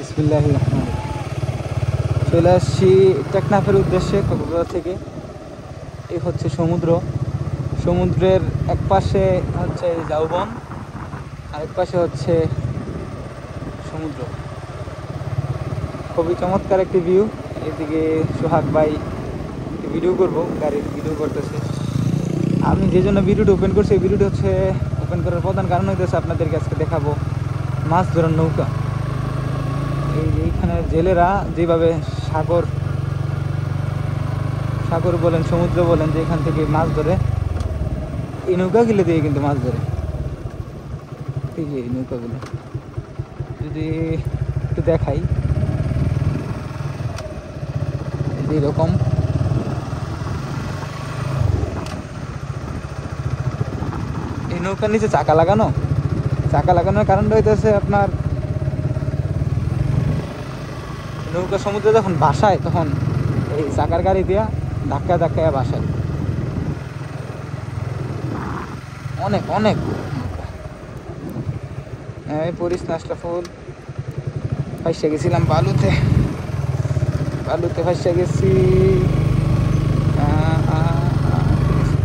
বিসমিল্লাহির রহমানির রহিম। চলে আসছি টেকনাফের উদ্দেশ্যে কক্সবাজার থেকে। এই হচ্ছে সমুদ্র। সমুদ্রের এক পাশে হচ্ছে ঝাউবন, আরেক পাশে হচ্ছে সমুদ্র। খুবই চমৎকার একটি ভিউ। এদিকে সোহাগ ভাই ভিডিও করব, গাড়ির ভিডিও করতেছে। আমি যে জন্য ভিডিওটা ওপেন করছি, এই ভিডিওটা হচ্ছে ওপেন করার প্রধান কারণ হইতেছে আপনাদেরকে আজকে দেখাবো মাছ ধরার নৌকা। এইখানে জেলেরা যেভাবে সাগর সাগর বলেন, সমুদ্র বলেন, যে এখান থেকে মাছ ধরে, এই নৌকাগুলো দিয়ে কিন্তু মাছ ধরে। এই যে এই নৌকাগুলো যদি একটু দেখাই, এইরকম এই নৌকার নিচে চাকা লাগানোর কারণটা হইতেছে আপনার নৌকা সমুদ্রে যখন ভাসায় তখন এই চাকার গাড়ি দিয়া ধাক্কা ভাসায়। অনেক অনেক এই পরিস নাসলা ফুল ফাইসা গেছিলাম বালুতে ফাইসা গেছি।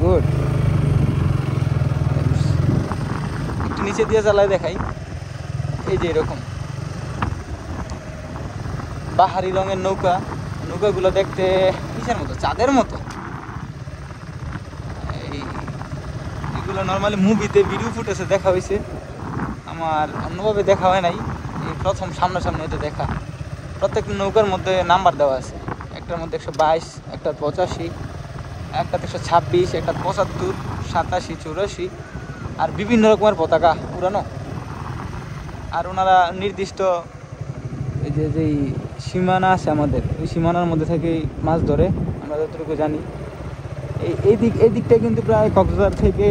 গুড। একটু নিচে দিয়ে চালায় দেখাই। এই যে এরকম বাহারি রঙের নৌকাগুলো দেখতে কিসের মতো, চাঁদের মতো। এগুলো নর্মালি মুভিতে ভিডিও ফুটেজে দেখা হয়েছে, আমার অন্যভাবে দেখা হয় নাই। এই প্রথম সামনাসামনি হতে দেখা। প্রত্যেকটা নৌকার মধ্যে নাম্বার দেওয়া আছে। একটার মধ্যে 122, একটা 85, একটা 126, একটা 75, 87, 84 আর বিভিন্ন রকমের পতাকা উড়ানো। আর ওনারা নির্দিষ্ট এই যেই সীমানা আছে আমাদের, ওই সীমানার মধ্যে থেকেই মাছ ধরে, আমরা যতটুকু জানি। এই দিকটা কিন্তু প্রায় কক্সবাজার থেকে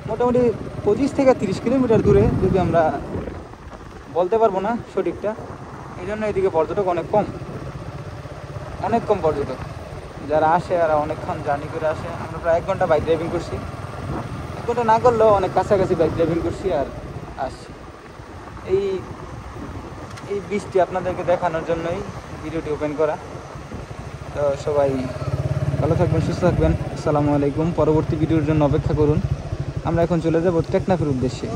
মোটামুটি 25 থেকে 30 কিলোমিটার দূরে, যদি আমরা বলতে পারবো না সঠিকটা। এই জন্য এদিকে পর্যটক অনেক কম পর্যটক যারা আসে, আর অনেকক্ষণ জার্নি করে আসে। আমরা প্রায় 1 ঘন্টা বাইক ড্রাইভিং করছি, 1 ঘন্টা না করলেও অনেক কাছাকাছি বাইক ড্রাইভিং করছি আর আসছি। এই বৃষ্টি আপনাদেরকে দেখানোর জন্যই ভিডিওটি ওপেন করা। তো সবাই ভালো থাকবেন, সুস্থ থাকবেন। আসসালামু আলাইকুম। পরবর্তী ভিডিওর জন্য অপেক্ষা করুন। আমরা এখন চলে যাব টেকনাফের উদ্দেশ্যে।